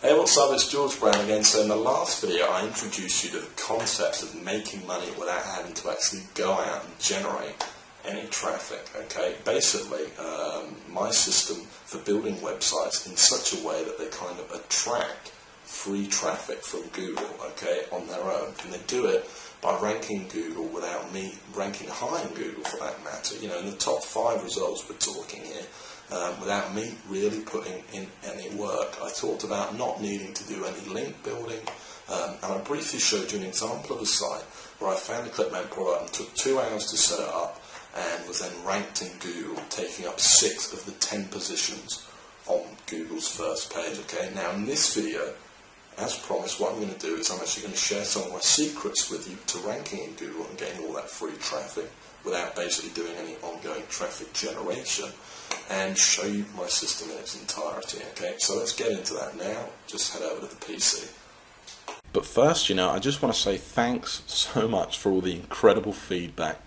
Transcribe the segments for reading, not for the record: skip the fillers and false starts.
Hey, what's up? It's George Brown again. So in the last video I introduced you to the concept of making money without having to actually go out and generate any traffic. Okay, basically my system for building websites in such a way that they kind of attract free traffic from Google, okay, on their own, and they do it by ranking Google without me ranking high in Google, for that matter. You know, in the top 5 results we're talking here, without me really putting in any work. I talked about not needing to do any link building, and I briefly showed you an example of a site where I found a Clickbank product and took 2 hours to set it up, and was then ranked in Google, taking up 6 of the 10 positions on Google's first page. Okay, now in this video, as promised, what I'm going to do is I'm actually going to share some of my secrets with you to ranking in Google and getting all that free traffic without basically doing any ongoing traffic generation, and show you my system in its entirety. Okay, so let's get into that now. Just head over to the PC. But first, you know, I just want to say thanks so much for all the incredible feedback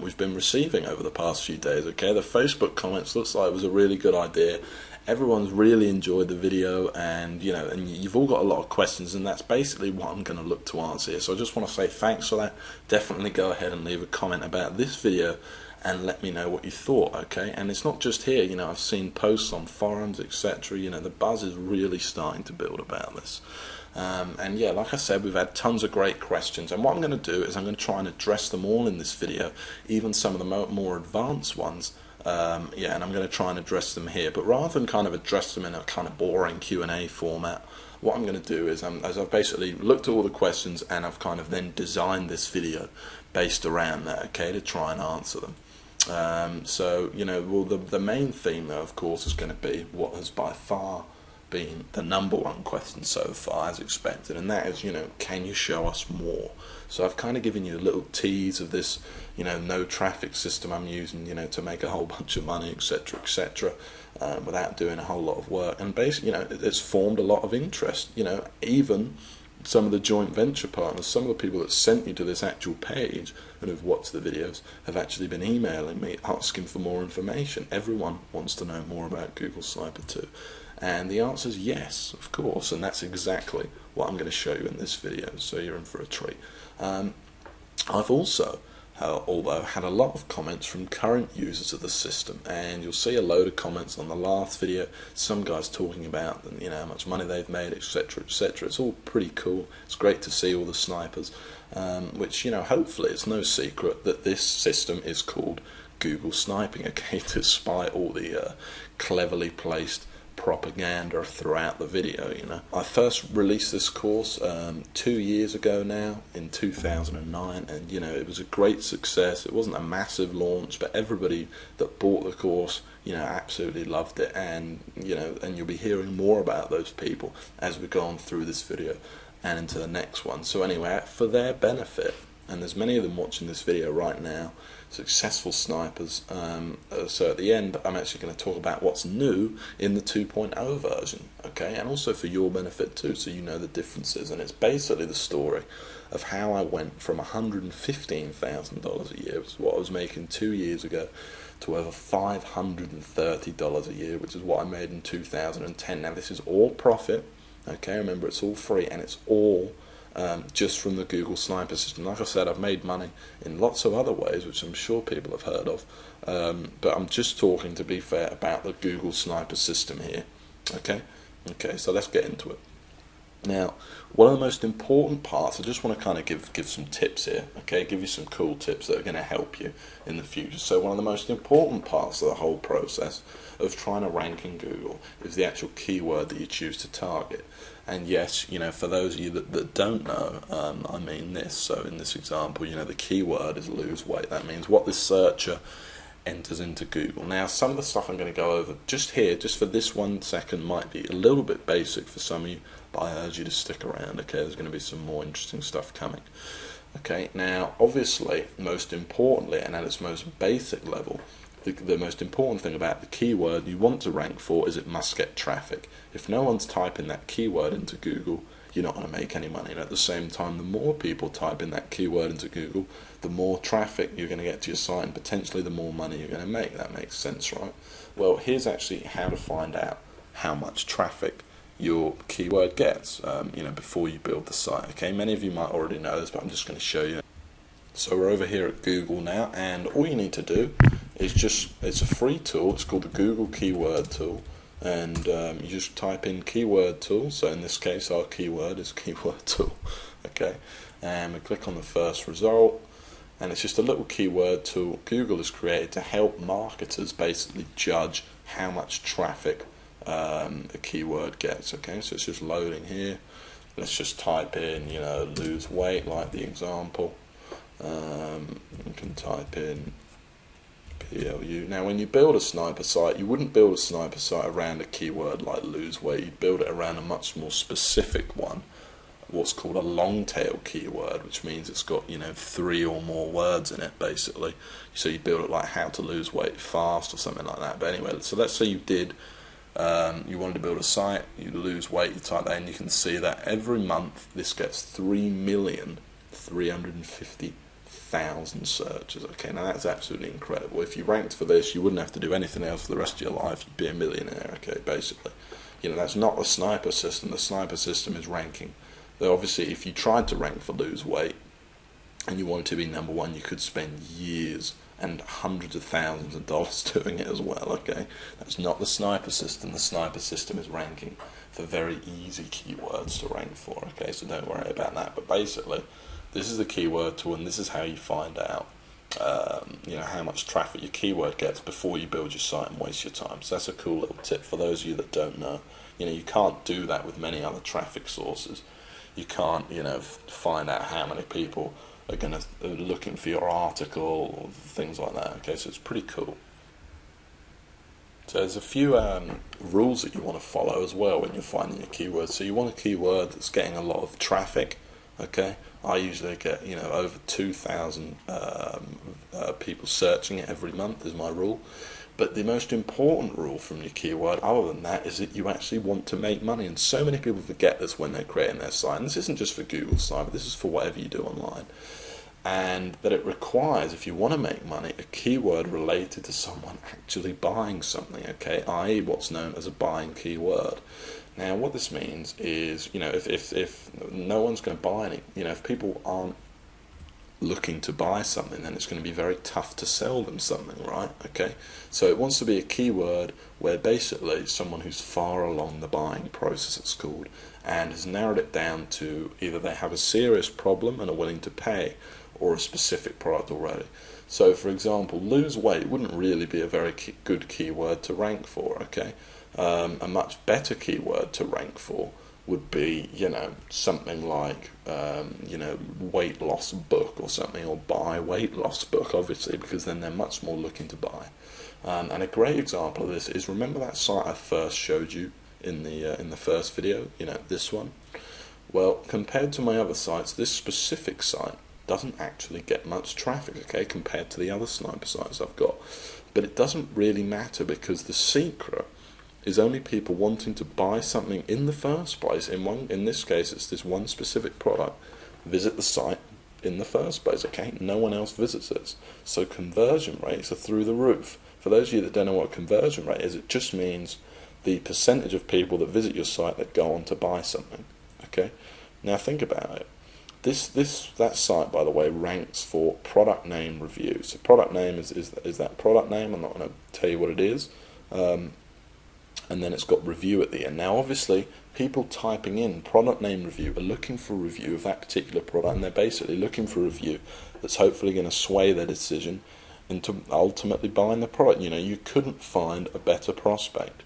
we've been receiving over the past few days. Okay, the Facebook comments looks like it was a really good idea. Everyone's really enjoyed the video, and you know, and you've all got a lot of questions, and that's basically what I'm going to look to answer here. So I just want to say thanks for that. Definitely go ahead and leave a comment about this video and let me know what you thought. Okay, and it's not just here. You know, I've seen posts on forums, etc. You know, the buzz is really starting to build about this. And yeah, like I said, we've had tons of great questions, and what I'm going to do is I'm going to try and address them all in this video, even some of the more advanced ones. Yeah, and I'm going to try and address them here, but rather than kind of address them in a kind of boring Q&A format, what I'm going to do is, as I've basically looked at all the questions, and I've kind of then designed this video based around that, okay, to try and answer them. So, you know, well, the main theme, though, of course, is going to be what has by far been the #1 question so far, as expected, and that is, you know, can you show us more? So I've kind of given you a little tease of this, you know, no traffic system I'm using, you know, to make a whole bunch of money, etc., without doing a whole lot of work, and basically, you know, it's formed a lot of interest. You know, even some of the joint venture partners, some of the people that sent you to this actual page and have watched the videos, have actually been emailing me asking for more information. Everyone wants to know more about Google Sniper 2. And the answer is yes, of course, and that's exactly what I'm going to show you in this video, so you're in for a treat. I've also, although, had a lot of comments from current users of the system, and you'll see a load of comments on the last video, some guys talking about, you know, how much money they've made, etc., etc. It's all pretty cool. It's great to see all the snipers, which, you know, hopefully it's no secret that this system is called Google Sniping, okay, despite all the cleverly placed propaganda throughout the video. You know, I first released this course 2 years ago now, in 2009, and you know, it was a great success. It wasn't a massive launch, but everybody that bought the course, you know, absolutely loved it, and you know, and you'll be hearing more about those people as we go on through this video and into the next one. So anyway, for their benefit, and there's many of them watching this video right now, successful snipers, so at the end I'm actually going to talk about what's new in the 2.0 version, okay, and also for your benefit too, so you know the differences. And it's basically the story of how I went from $115,000 a year, which is what I was making 2 years ago, to over $530 a year, which is what I made in 2010. Now this is all profit, okay, remember it's all free, and it's all just from the Google Sniper system. Like I said, I've made money in lots of other ways, which I'm sure people have heard of, but I'm just talking, to be fair, about the Google Sniper system here. Okay, so let's get into it. Now, one of the most important parts, I just want to kind of give some tips here, okay, give you some cool tips that are going to help you in the future. So one of the most important parts of the whole process of trying to rank in Google is the actual keyword that you choose to target. And yes, you know, for those of you that don't know, I mean this. So in this example, you know, the keyword is lose weight. That means what this searcher enters into Google. Now, some of the stuff I'm going to go over just here, just for this 1 second, might be a little bit basic for some of you, but I urge you to stick around, okay? There's going to be some more interesting stuff coming. Okay, now, obviously, most importantly, and at its most basic level, the most important thing about the keyword you want to rank for is it must get traffic. If no one's typing that keyword into Google, you're not going to make any money. And at the same time, the more people type in that keyword into Google, the more traffic you're going to get to your site, and potentially the more money you're going to make. That makes sense, right? Well, here's actually how to find out how much traffic your keyword gets, before you build the site. Okay, many of you might already know this, but I'm just going to show you. So we're over here at Google now, and all you need to do is it's a free tool. It's called the Google Keyword Tool, and you just type in keyword tool. So in this case, our keyword is keyword tool. Okay, and we click on the first result, and it's just a little keyword tool Google has created to help marketers basically judge how much traffic a keyword gets. Okay, so it's just loading here. Let's just type in, lose weight, like the example. You can type in PLU. Now, when you build a sniper site, you wouldn't build a sniper site around a keyword like lose weight. You'd build it around a much more specific one, what's called a long tail keyword, which means it's got 3 or more words in it, basically. So you build it like how to lose weight fast or something like that. But anyway, so let's say you wanted to build a site, you lose weight, you type that in, you can see that every month this gets 3,350,000 searches. Okay, now that's absolutely incredible. If you ranked for this, you wouldn't have to do anything else for the rest of your life. You'd be a millionaire. Okay, basically, that's not the sniper system. The sniper system is ranking. Though obviously, if you tried to rank for lose weight and you wanted to be number one, you could spend years and hundreds of thousands of dollars doing it as well. Okay, that's not the sniper system. The sniper system is ranking for very easy keywords to rank for. Okay, so don't worry about that. But basically, this is the keyword tool, and this is how you find out how much traffic your keyword gets before you build your site and waste your time. So that's a cool little tip for those of you that don't know. You can't do that with many other traffic sources. You can't find out how many people are looking for your article or things like that. Okay, so it's pretty cool. So there's a few rules that you want to follow as well when you're finding your keywords. So you want a keyword that's getting a lot of traffic. Okay, I usually get over 2,000 people searching it every month is my rule. But the most important rule from your keyword, other than that, is that you actually want to make money. And so many people forget this when they're creating their site. And this isn't just for Google's site, but this is for whatever you do online. And that it requires, if you want to make money, a keyword related to someone actually buying something, okay, i.e. what's known as a buying keyword. Now, what this means is, if no one's going to buy any, if people aren't looking to buy something, then it's going to be very tough to sell them something, right? Okay, so it wants to be a keyword where basically someone who's far along the buying process, it's called, and has narrowed it down to either they have a serious problem and are willing to pay, or a specific product already. So, for example, lose weight wouldn't really be a very good keyword to rank for. Okay, a much better keyword to rank for would be, something like, weight loss book or something, or buy weight loss book, obviously, because then they're much more looking to buy. And a great example of this is, remember that site I first showed you in the first video, this one? Well, compared to my other sites, this specific site doesn't actually get much traffic, okay, compared to the other sniper sites I've got. But it doesn't really matter, because the secret is only people wanting to buy something in the first place. In this case, it's this one specific product. Visit the site in the first place. Okay, no one else visits it. So conversion rates are through the roof. For those of you that don't know what a conversion rate is, it just means the percentage of people that visit your site that go on to buy something. Okay, now think about it. That site, by the way, ranks for product name review. So product name is that product name. I'm not going to tell you what it is. And then it's got review at the end. Now, obviously, people typing in product name review are looking for a review of that particular product, and they're basically looking for a review that's hopefully going to sway their decision into ultimately buying the product. You couldn't find a better prospect.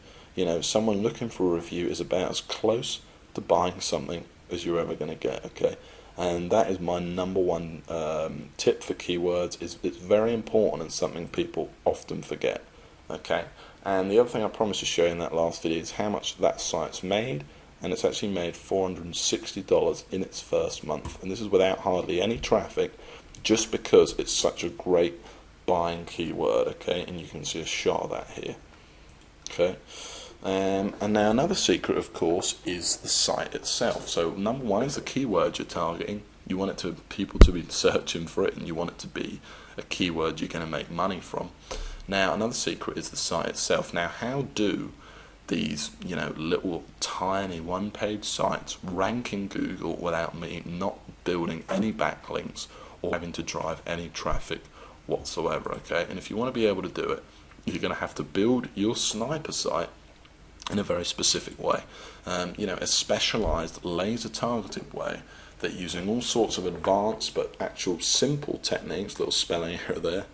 Someone looking for a review is about as close to buying something as you're ever going to get, okay? And that is my number one tip for keywords. It's very important and something people often forget, okay? And the other thing I promised to show you in that last video is how much that site's made, and it's actually made $460 in its first month. And this is without hardly any traffic, just because it's such a great buying keyword, okay? And you can see a shot of that here, okay? And now another secret, of course, is the site itself. So number one is the keyword you're targeting. You want people to be searching for it, and you want it to be a keyword you're going to make money from. Now, another secret is the site itself. Now, how do these, little tiny one-page sites rank in Google without me not building any backlinks or having to drive any traffic whatsoever, okay? And if you want to be able to do it, you're going to have to build your sniper site in a very specific way, a specialized laser targeted way that, using all sorts of advanced but actual simple techniques, little spelling error there,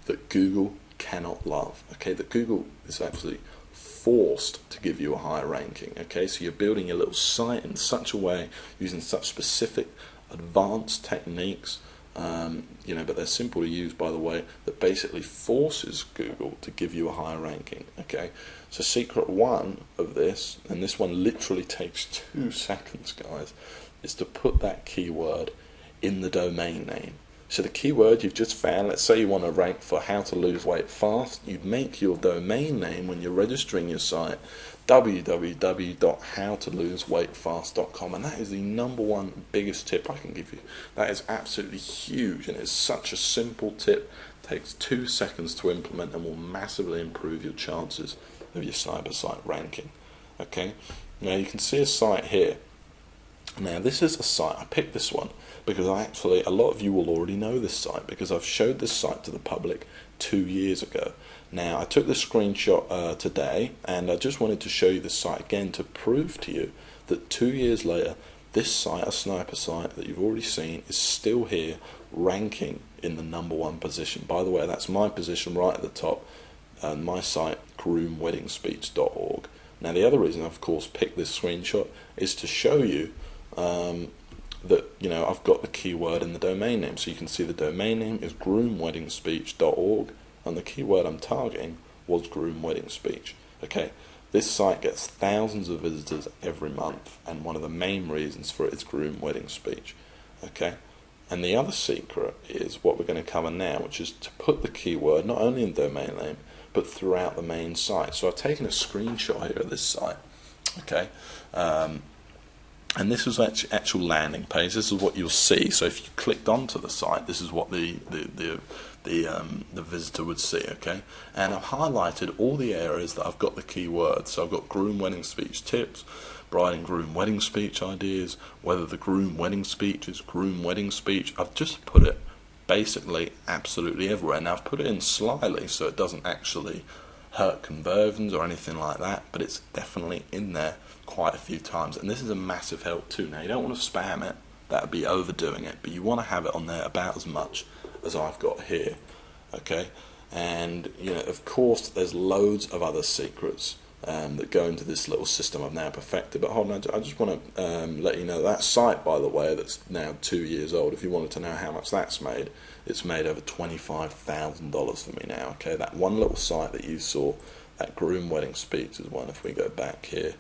that Google cannot love, okay? That Google is actually forced to give you a higher ranking, okay? So you're building your little site in such a way, using such specific advanced techniques, but they're simple to use, by the way, that basically forces Google to give you a higher ranking, okay? So secret one of this, and this one literally takes 2 seconds, guys, is to put that keyword in the domain name. So the keyword you've just found, let's say you want to rank for how to lose weight fast, you'd make your domain name when you're registering your site www.howtoloseweightfast.com, and that is the #1 biggest tip I can give you. That is absolutely huge, and it's such a simple tip, takes 2 seconds to implement, and will massively improve your chances of your sniper site ranking. Okay, now you can see a site here. Now this is a site, I picked this one because a lot of you will already know this site because I've showed this site to the public 2 years ago. Now I took this screenshot today, and I just wanted to show you this site again to prove to you that 2 years later, this site, a sniper site that you've already seen, is still here ranking in the #1 position. By the way, that's my position right at the top, and my site, groomweddingspeech.org. Now the other reason I've of course picked this screenshot is to show you that I've got the keyword in the domain name. So you can see the domain name is groomweddingspeech.org, and the keyword I'm targeting was groomweddingspeech. Okay, this site gets thousands of visitors every month, and one of the main reasons for it is groomweddingspeech. Okay, and the other secret is what we're going to cover now, which is to put the keyword not only in the domain name but throughout the main site. So I've taken a screenshot here of this site. Okay. And this is actual landing page. This is what you'll see. So if you clicked onto the site, this is what the visitor would see. Okay, and I've highlighted all the areas that I've got the keywords. So I've got groom wedding speech tips, bride and groom wedding speech ideas, whether the groom wedding speech is groom wedding speech. I've just put it basically absolutely everywhere. Now I've put it in slyly so it doesn't actually hurt conversions or anything like that, but it's definitely in there quite a few times, and this is a massive help too. Now you don't want to spam it, that would be overdoing it, but you want to have it on there about as much as I've got here. Okay, and of course there's loads of other secrets that go into this little system I've now perfected. But hold on, I just want to let you know that site, by the way, that's now 2 years old, if you wanted to know how much that's made, it's made over $25,000 for me now. Okay, that one little site that you saw, that groom wedding speech is one. If we go back here,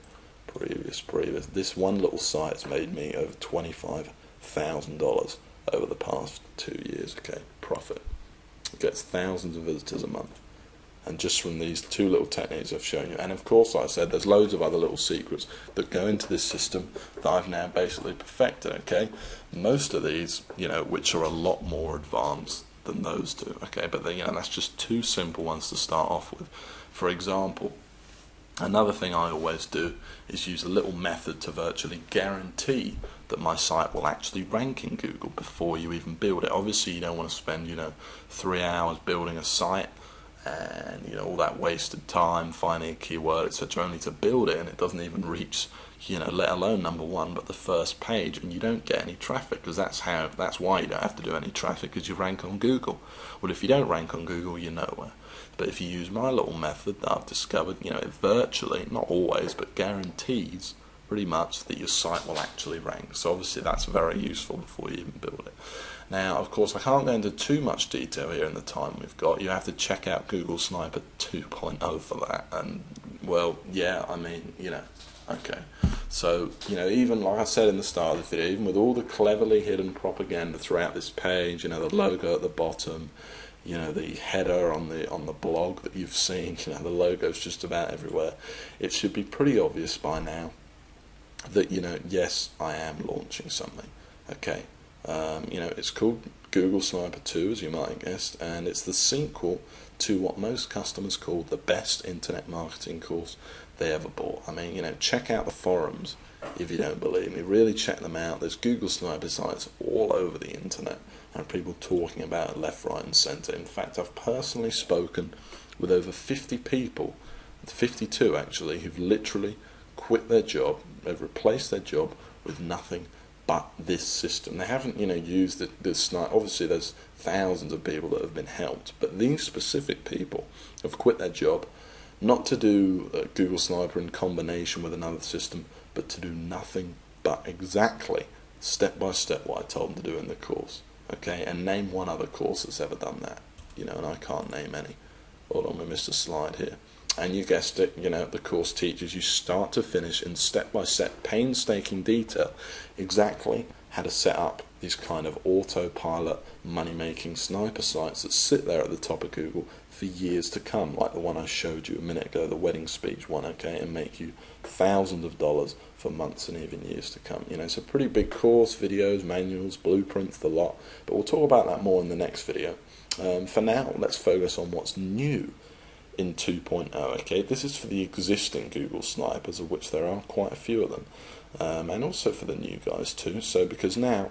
previous, this one little site's made me over $25,000 over the past 2 years. Okay, profit. It gets thousands of visitors a month, and just from these 2 little techniques I've shown you. And of course, like I said, there's loads of other little secrets that go into this system that I've now basically perfected. Okay, most of these, which are a lot more advanced than those 2. Okay, but that's just 2 simple ones to start off with. For example, another thing I always do is use a little method to virtually guarantee that my site will actually rank in Google before you even build it. Obviously, you don't want to spend 3 hours building a site and all that wasted time finding a keyword, etc., only to build it, and it doesn't even reach let alone #1 but the first page, and you don't get any traffic, because that's why you don't have to do any traffic, because you rank on Google. Well, if you don't rank on Google, you're nowhere. But if you use my little method that I've discovered, it virtually, not always, but guarantees pretty much that your site will actually rank. So obviously that's very useful before you even build it. Now, of course, I can't go into too much detail here in the time we've got. You have to check out Google Sniper 2.0 for that. And, well, yeah, okay. So, even like I said in the start of the video, even with all the cleverly hidden propaganda throughout this page, the logo at the bottom, the header on the blog that you've seen, the logo's just about everywhere. It should be pretty obvious by now that, yes, I am launching something. Okay. It's called Google Sniper 2, as you might have guessed, and it's the sequel to what most customers call the best internet marketing course they ever bought. I mean, check out the forums if you don't believe me. Really check them out. There's Google Sniper sites all over the internet and people talking about it left, right and centre. In fact, I've personally spoken with over 50 people, 52 actually, who've literally quit their job, they've replaced their job with nothing but this system. They haven't, used this snipe. Obviously, there's thousands of people that have been helped, but these specific people have quit their job, not to do Google Sniper in combination with another system, but to do nothing but exactly step by step what I told them to do in the course. Okay, and name one other course that's ever done that. And I can't name any. Hold on, we missed a slide here. And you guessed it, the course teaches you start to finish in step-by-step, painstaking detail exactly how to set up these kind of autopilot money-making sniper sites that sit there at the top of Google for years to come, like the one I showed you a minute ago, the wedding speech one, okay, and make you thousands of dollars for months and even years to come. It's a pretty big course, videos, manuals, blueprints, the lot, but we'll talk about that more in the next video. For now, let's focus on what's new in 2.0. Okay, this is for the existing Google snipers, of which there are quite a few of them, and also for the new guys too. So because now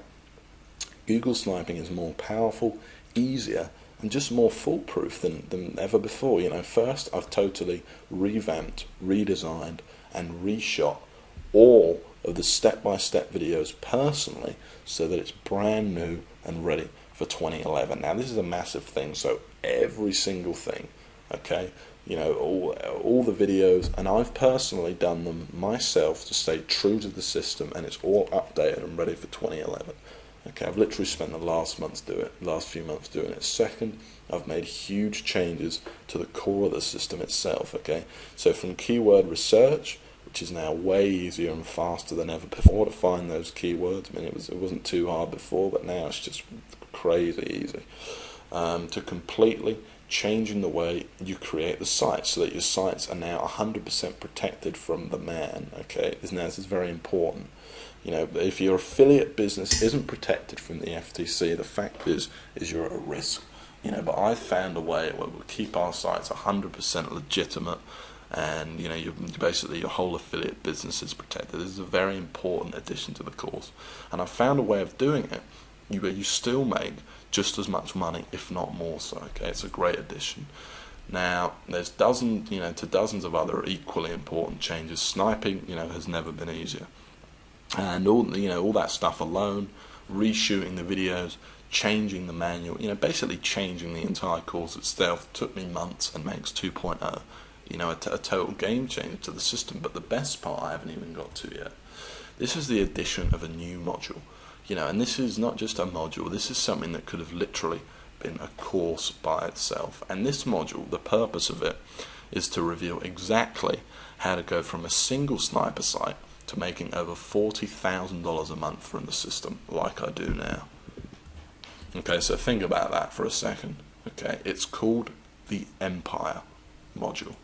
Google sniping is more powerful, easier, and just more foolproof than ever before. First I've totally revamped, redesigned, and reshot all of the step-by-step videos personally, so that it's brand new and ready for 2011. Now this is a massive thing, so every single thing, okay, all the videos, and I've personally done them myself to stay true to the system, and it's all updated and ready for 2011. Okay, I've literally spent the last few months doing it. Second, I've made huge changes to the core of the system itself. Okay, so from keyword research, which is now way easier and faster than ever before to find those keywords. I mean, it wasn't too hard before, but now it's just crazy easy. To completely changing the way you create the site, so that your sites are now 100% protected from the man. Okay, this is very important. If your affiliate business isn't protected from the FTC, the fact is you're at a risk. But I've found a way where we'll keep our sites 100% legitimate, and basically your whole affiliate business is protected. This is a very important addition to the course, and I've found a way of doing it where you still make just as much money, if not more so. Okay, it's a great addition. Now there's dozens of other equally important changes. Sniping, has never been easier, and all that stuff alone, reshooting the videos, changing the manual, basically changing the entire course itself, took me months and makes 2.0, a total game changer to the system. But the best part I haven't even got to yet. This is the addition of a new module. And this is not just a module, this is something that could have literally been a course by itself. And this module, the purpose of it is to reveal exactly how to go from a single sniper site to making over $40,000 a month from the system, like I do now. Okay, so think about that for a second. Okay, it's called the Empire module.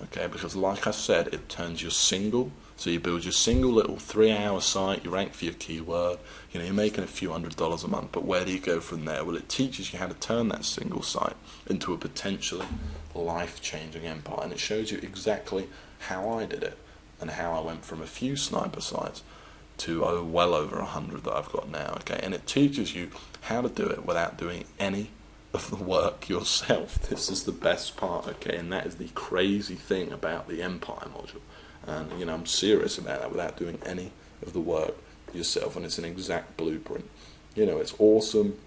Okay, because like I said, it turns your single, so you build your single little 3-hour site, you rank for your keyword, you're making a few $100s a month, but where do you go from there? Well, it teaches you how to turn that single site into a potentially life-changing empire, and it shows you exactly how I did it, and how I went from a few sniper sites to well over 100 that I've got now. Okay, and it teaches you how to do it without doing any of the work yourself. This is the best part, okay, and that is the crazy thing about the Empire module. And I'm serious about that, without doing any of the work yourself, and it's an exact blueprint. It's awesome.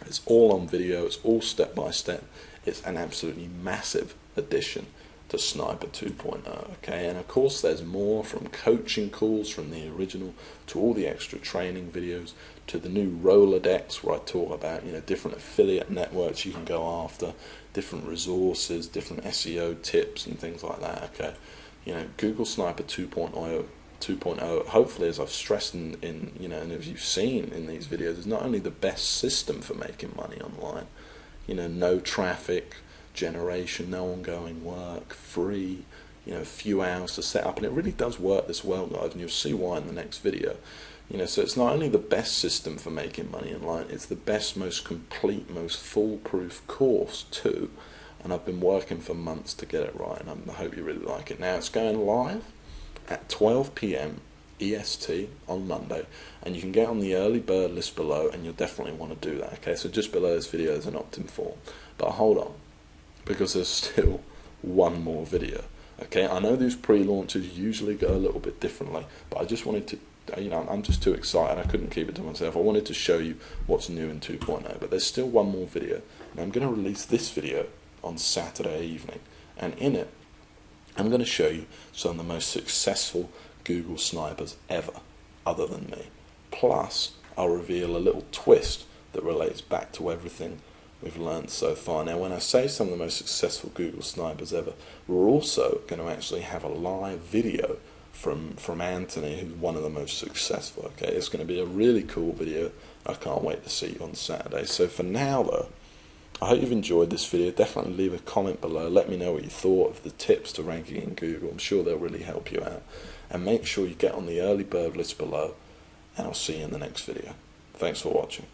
It's all on video. It's all step by step. It's an absolutely massive addition to Sniper 2.0. Okay, and of course there's more, from coaching calls from the original to all the extra training videos to the new Rolodex, where I talk about different affiliate networks you can go after, different resources, different SEO tips and things like that. Okay, Google Sniper 2.0, hopefully, as I've stressed in and as you've seen in these videos, is not only the best system for making money online, no traffic generation, no ongoing work, free, a few hours to set up, and it really does work this well, guys, and you'll see why in the next video. You know, so it's not only the best system for making money online, it's the best, most complete, most foolproof course too. And I've been working for months to get it right, and I hope you really like it. Now it's going live at 12 p.m. EST on Monday, and you can get on the early bird list below, and you'll definitely want to do that. Okay, so just below this video is an opt-in form, but hold on, because there's still one more video. Okay, I know these pre-launches usually go a little bit differently, but I just wanted to, you know, I'm just too excited, I couldn't keep it to myself. I wanted to show you what's new in 2.0, but there's still one more video, and I'm going to release this video on Saturday evening, and in it I'm going to show you some of the most successful Google snipers ever, other than me. Plus, I'll reveal a little twist that relates back to everything we've learned so far. Now, when I say some of the most successful Google snipers ever, we're also going to actually have a live video from Anthony, who's one of the most successful. Okay, it's going to be a really cool video. I can't wait to see you on Saturday. So for now, though, I hope you've enjoyed this video. Definitely leave a comment below. Let me know what you thought of the tips to ranking in Google. I'm sure they'll really help you out. And make sure you get on the early bird list below, and I'll see you in the next video. Thanks for watching.